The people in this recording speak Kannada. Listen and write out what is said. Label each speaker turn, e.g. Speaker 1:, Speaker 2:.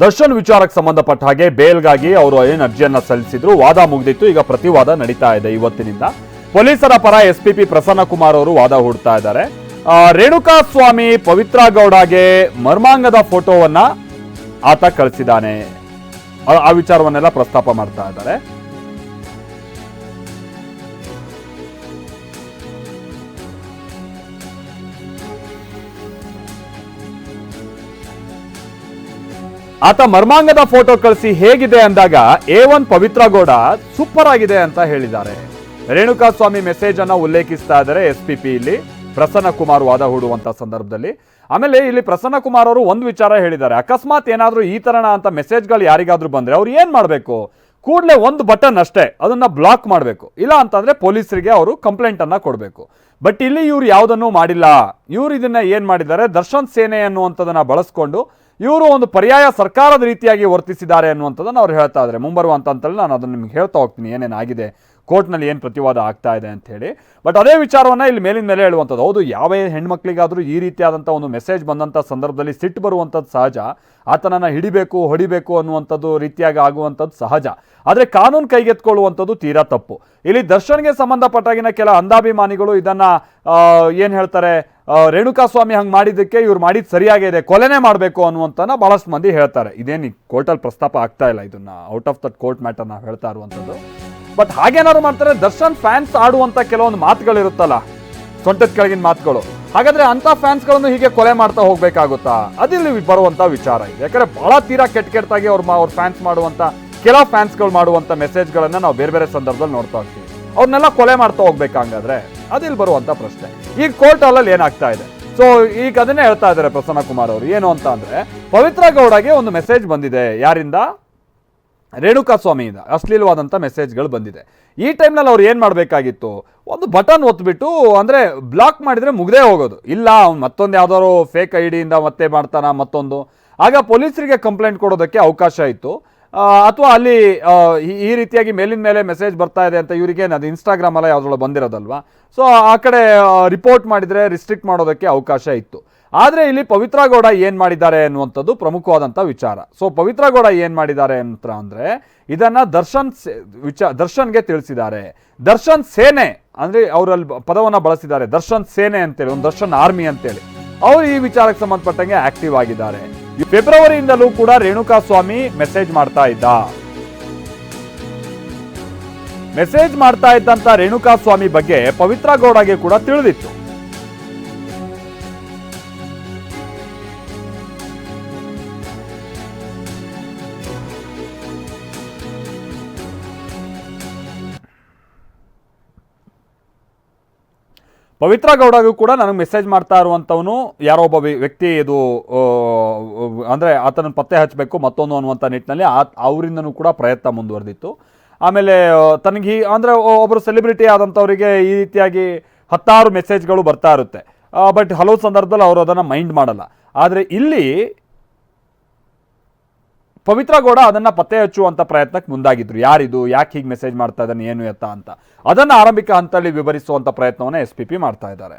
Speaker 1: ದರ್ಶನ್ ವಿಚಾರಕ್ಕೆ ಸಂಬಂಧಪಟ್ಟ ಹಾಗೆ ಬೇಲ್ಗಾಗಿ ಅವರು ಏನು ಅರ್ಜಿಯನ್ನ ಸಲ್ಲಿಸಿದ್ರು, ವಾದ ಮುಗಿದಿತ್ತು. ಈಗ ಪ್ರತಿವಾದ ನಡೀತಾ ಇದೆ ಇವತ್ತಿನಿಂದ. ಪೊಲೀಸರ ಪರ ಎಸ್ಪಿಪಿ ಪ್ರಸನ್ನ ಕುಮಾರ್ ಅವರು ವಾದ ಹೂಡ್ತಾ ಇದ್ದಾರೆ. ರೇಣುಕಾ ಸ್ವಾಮಿ ಪವಿತ್ರ ಗೌಡಗೆ ಮರ್ಮಾಂಗದ ಫೋಟೋವನ್ನ ಆತ ಕಳಿಸಿದ್ದಾನೆ, ಆ ವಿಚಾರವನ್ನೆಲ್ಲ ಪ್ರಸ್ತಾಪ ಮಾಡ್ತಾ ಇದ್ದಾರೆ. ಆತ ಮರ್ಮಾಂಗದ ಫೋಟೋ ಕಳಿಸಿ ಹೇಗಿದೆ ಅಂದಾಗ A1 ಪವಿತ್ರ ಗೌಡ ಸೂಪರ್ ಆಗಿದೆ ಅಂತ ಹೇಳಿದ್ದಾರೆ. ರೇಣುಕಾ ಸ್ವಾಮಿ ಮೆಸೇಜ್ ಅನ್ನ ಉಲ್ಲೇಖಿಸ್ತಾ ಇದ್ದಾರೆ ಎಸ್ಪಿಪಿ ಇಲ್ಲಿ ಪ್ರಸನ್ನ ಕುಮಾರ್ ವಾದ ಹೂಡುವಂತ ಸಂದರ್ಭದಲ್ಲಿ. ಆಮೇಲೆ ಇಲ್ಲಿ ಪ್ರಸನ್ನ ಕುಮಾರ್ ಅವರು ಒಂದು ವಿಚಾರ ಹೇಳಿದ್ದಾರೆ, ಅಕಸ್ಮಾತ್ ಏನಾದ್ರೂ ಈ ತರನ ಅಂತ ಮೆಸೇಜ್ಗಳು ಯಾರಿಗಾದ್ರೂ ಬಂದ್ರೆ ಅವ್ರು ಏನ್ ಮಾಡ್ಬೇಕು, ಕೂಡಲೇ ಒಂದು ಬಟನ್ ಅಷ್ಟೇ ಅದನ್ನ ಬ್ಲಾಕ್ ಮಾಡಬೇಕು, ಇಲ್ಲ ಅಂತಂದ್ರೆ ಪೊಲೀಸರಿಗೆ ಅವರು ಕಂಪ್ಲೇಂಟ್ ಅನ್ನ ಕೊಡಬೇಕು. ಬಟ್ ಇಲ್ಲಿ ಇವ್ರು ಯಾವುದನ್ನು ಮಾಡಿಲ್ಲ. ಇವ್ರು ಇದನ್ನ ಏನ್ ಮಾಡಿದ್ದಾರೆ, ದರ್ಶನ್ ಸೇನೆ ಅನ್ನುವಂಥದ್ದನ್ನ ಬಳಸ್ಕೊಂಡು ಇವರು ಒಂದು ಪರ್ಯಾಯ ಸರ್ಕಾರದ ರೀತಿಯಾಗಿ ವರ್ತಿಸಿದ್ದಾರೆ ಅನ್ನುವಂಥದ್ದನ್ನು ಅವ್ರು ಹೇಳ್ತಾ ಇದ್ದಾರೆ. ಮುಂಬರುವಂತ ಅಂತಲ್ಲಿ ನಾನು ಅದನ್ನು ನಿಮ್ಗೆ ಹೇಳ್ತಾ ಹೋಗ್ತೀನಿ ಏನೇನಾಗಿದೆ, ಕೋರ್ಟ್ನಲ್ಲಿ ಏನು ಪ್ರತಿವಾದ ಆಗ್ತಾ ಇದೆ ಅಂತ ಹೇಳಿ. ಬಟ್ ಅದೇ ವಿಚಾರವನ್ನ ಇಲ್ಲಿ ಮೇಲಿನ ಮೇಲೆ ಹೇಳುವಂಥದ್ದು. ಹೌದು, ಯಾವ ಹೆಣ್ಮಕ್ಳಿಗಾದ್ರೂ ಈ ರೀತಿಯಾದಂಥ ಒಂದು ಮೆಸೇಜ್ ಬಂದಂಥ ಸಂದರ್ಭದಲ್ಲಿ ಸಿಟ್ಟು ಬರುವಂಥದ್ದು ಸಹಜ. ಆತನನ್ನು ಹಿಡಿಬೇಕು ಹೊಡಿಬೇಕು ಅನ್ನುವಂಥದ್ದು ರೀತಿಯಾಗಿ ಆಗುವಂಥದ್ದು ಸಹಜ. ಆದರೆ ಕಾನೂನು ಕೈಗೆತ್ಕೊಳ್ಳುವಂಥದ್ದು ತೀರಾ ತಪ್ಪು. ಇಲ್ಲಿ ದರ್ಶನ್ಗೆ ಸಂಬಂಧಪಟ್ಟಾಗಿನ ಕೆಲ ಅಂಧಾಭಿಮಾನಿಗಳು ಇದನ್ನ ಏನು ಹೇಳ್ತಾರೆ, ರೇಣುಕಾ ಸ್ವಾಮಿ ಹಂಗೆ ಮಾಡಿದ್ದಕ್ಕೆ ಇವ್ರು ಮಾಡಿದ್ದು ಸರಿಯಾಗಿದೆ, ಕೊಲೆನೇ ಮಾಡಬೇಕು ಅನ್ನುವಂಥನ್ನ ಬಹಳಷ್ಟು ಮಂದಿ ಹೇಳ್ತಾರೆ. ಇದೇನು ಕೋರ್ಟಲ್ಲಿ ಪ್ರಸ್ತಾಪ ಆಗ್ತಾ ಇಲ್ಲ, ಇದನ್ನ out of that court matter ನಾವು ಹೇಳ್ತಾ ಇರುವಂಥದ್ದು. ಬಟ್ ಹಾಗೇನಾದ್ರು ಮಾಡ್ತಾರೆ, ದರ್ಶನ್ ಫ್ಯಾನ್ಸ್ ಆಡುವಂಥ ಕೆಲವೊಂದು ಮಾತುಗಳಿರುತ್ತಲ್ಲ, ಸೊಂಟದ ಕೆಳಗಿನ ಮಾತುಗಳು, ಹಾಗಾದ್ರೆ ಅಂತ ಫ್ಯಾನ್ಸ್ಗಳನ್ನು ಹೀಗೆ ಕೊಲೆ ಮಾಡ್ತಾ ಹೋಗ್ಬೇಕಾಗುತ್ತಾ? ಅದಿಲ್ಲಿ ಬರುವಂತ ವಿಚಾರ ಇದೆ. ಯಾಕಂದ್ರೆ ಬಹಳ ತೀರಾ ಕೆಟ್ಟಾಗಿ ಅವ್ರ ಫ್ಯಾನ್ಸ್ ಮಾಡುವಂತ ಕೆಲವು ಫ್ಯಾನ್ಸ್ಗಳು ಮಾಡುವಂತ ಮೆಸೇಜ್ಗಳನ್ನ ನಾವು ಬೇರೆ ಬೇರೆ ಸಂದರ್ಭದಲ್ಲಿ ನೋಡ್ತಾ ಹೋಗ್ತೀವಿ. ಅವ್ರನ್ನೆಲ್ಲ ಕೊಲೆ ಮಾಡ್ತಾ ಹೋಗ್ಬೇಕಾಂಗಾದ್ರೆ ಅದಿಲ್ಲಿ ಬರುವಂತ ಪ್ರಶ್ನೆ. ಈಗ ಕೋರ್ಟ್ ಅಲ್ಲಿ ಏನಾಗ್ತಾ ಇದೆ, ಸೊ ಈಗ ಅದನ್ನೇ ಹೇಳ್ತಾ ಇದ್ದಾರೆ ಪ್ರಸನ್ನ ಕುಮಾರ್ ಅವರು. ಏನು ಅಂತ ಅಂದ್ರೆ, ಪವಿತ್ರ ಗೌಡಗೆ ಒಂದು ಮೆಸೇಜ್ ಬಂದಿದೆ, ಯಾರಿಂದ? ರೇಣುಕಾ ಸ್ವಾಮಿಯಿಂದ ಅಶ್ಲೀಲವಾದಂಥ ಮೆಸೇಜ್ಗಳು ಬಂದಿದೆ. ಈ ಟೈಮ್ನಲ್ಲಿ ಅವ್ರು ಏನು ಮಾಡಬೇಕಾಗಿತ್ತು, ಒಂದು ಬಟನ್ ಒತ್ಬಿಟ್ಟು ಅಂದರೆ ಬ್ಲಾಕ್ ಮಾಡಿದರೆ ಮುಗ್ದೇ ಹೋಗೋದು. ಇಲ್ಲ ಅವ್ನು ಮತ್ತೊಂದು ಯಾವ್ದಾದ್ರು ಫೇಕ್ ಐಡಿಯಿಂದ ಮತ್ತೆ ಮಾಡ್ತಾನ ಮತ್ತೊಂದು, ಆಗ ಪೊಲೀಸರಿಗೆ ಕಂಪ್ಲೇಂಟ್ ಕೊಡೋದಕ್ಕೆ ಅವಕಾಶ ಇತ್ತು. ಅಥವಾ ಅಲ್ಲಿ ಈ ರೀತಿಯಾಗಿ ಮೇಲಿನ ಮೇಲೆ ಮೆಸೇಜ್ ಬರ್ತಾ ಇದೆ ಅಂತ ಇವರಿಗೆ ಅದು ಇನ್ಸ್ಟಾಗ್ರಾಮ್ ಅಲ್ಲ ಯಾವ್ದ್ರೊಳಗೆ ಬಂದಿರೋದಲ್ವಾ, ಸೊ ಆ ಕಡೆ ರಿಪೋರ್ಟ್ ಮಾಡಿದರೆ ರಿಸ್ಟ್ರಿಕ್ಟ್ ಮಾಡೋದಕ್ಕೆ ಅವಕಾಶ ಇತ್ತು. ಆದರೆ ಇಲ್ಲಿ ಪವಿತ್ರ ಗೌಡ ಏನು ಮಾಡಿದ್ದಾರೆ ಅನ್ನುವಂಥದ್ದು ಪ್ರಮುಖವಾದಂಥ ವಿಚಾರ. ಸೊ ಪವಿತ್ರ ಗೌಡ ಏನು ಮಾಡಿದ್ದಾರೆ ಅಂತ ಅಂದರೆ, ಇದನ್ನು ದರ್ಶನ್ಗೆ ತಿಳಿಸಿದ್ದಾರೆ. ದರ್ಶನ್ ಸೇನೆ ಅಂದರೆ ಅವರಲ್ಲಿ ಪದವನ್ನು ಬಳಸಿದ್ದಾರೆ, ದರ್ಶನ್ ಸೇನೆ ಅಂತೇಳಿ, ಒಂದು ದರ್ಶನ್ ಆರ್ಮಿ ಅಂತೇಳಿ. ಅವರು ಈ ವಿಚಾರಕ್ಕೆ ಸಂಬಂಧಪಟ್ಟಂಗೆ ಆಕ್ಟಿವ್ ಆಗಿದ್ದಾರೆ. ಫೆಬ್ರವರಿಯಿಂದಲೂ ಕೂಡ ರೇಣುಕಾ ಸ್ವಾಮಿ ಮೆಸೇಜ್ ಮಾಡ್ತಾ ಇದ್ದಂತ ರೇಣುಕಾ ಸ್ವಾಮಿ ಬಗ್ಗೆ ಪವಿತ್ರ ಗೌಡಗೆ ಕೂಡ ತಿಳಿದಿತ್ತು. ಪವಿತ್ರ ಗೌಡಗೂ ಕೂಡ ನನಗೆ ಮೆಸೇಜ್ ಮಾಡ್ತಾ ಇರುವಂಥವನು ಯಾರೋ ಒಬ್ಬ ವ್ಯಕ್ತಿ, ಇದು ಅಂದರೆ ಆತನ ಪತ್ತೆ ಹಚ್ಚಬೇಕು ಮತ್ತೊಂದು ಅನ್ನುವಂಥ ನಿಟ್ಟಿನಲ್ಲಿ ಅವರಿಂದನೂ ಕೂಡ ಪ್ರಯತ್ನ ಮುಂದುವರೆದಿತ್ತು. ಆಮೇಲೆ ತನಗೆ ಅಂದರೆ ಒಬ್ಬರು ಸೆಲೆಬ್ರಿಟಿ ಆದಂಥವರಿಗೆ ಈ ರೀತಿಯಾಗಿ 10 ಮೆಸೇಜ್ಗಳು ಬರ್ತಾ ಇರುತ್ತೆ. ಬಟ್ ಹಲವು ಸಂದರ್ಭದಲ್ಲಿ ಅವರು ಅದನ್ನು ಮೈಂಡ್ ಮಾಡಲ್ಲ. ಆದರೆ ಇಲ್ಲಿ ಪವಿತ್ರ ಗೌಡ ಅದನ್ನು ಪತ್ತೆ ಹಚ್ಚುವಂಥ ಪ್ರಯತ್ನಕ್ಕೆ ಮುಂದಾಗಿದ್ರು. ಯಾರಿದು, ಯಾಕೆ ಹೀಗೆ ಮೆಸೇಜ್ ಮಾಡ್ತಾ ಇದ್ದಾನೆ, ಏನು ಎತ್ತ ಅಂತ ಅದನ್ನು ಆರಂಭಿಕ ಹಂತದಲ್ಲಿ ವಿವರಿಸುವಂಥ ಪ್ರಯತ್ನವನ್ನು ಎಸ್ಪಿಪಿ ಮಾಡ್ತಾ ಇದ್ದಾರೆ.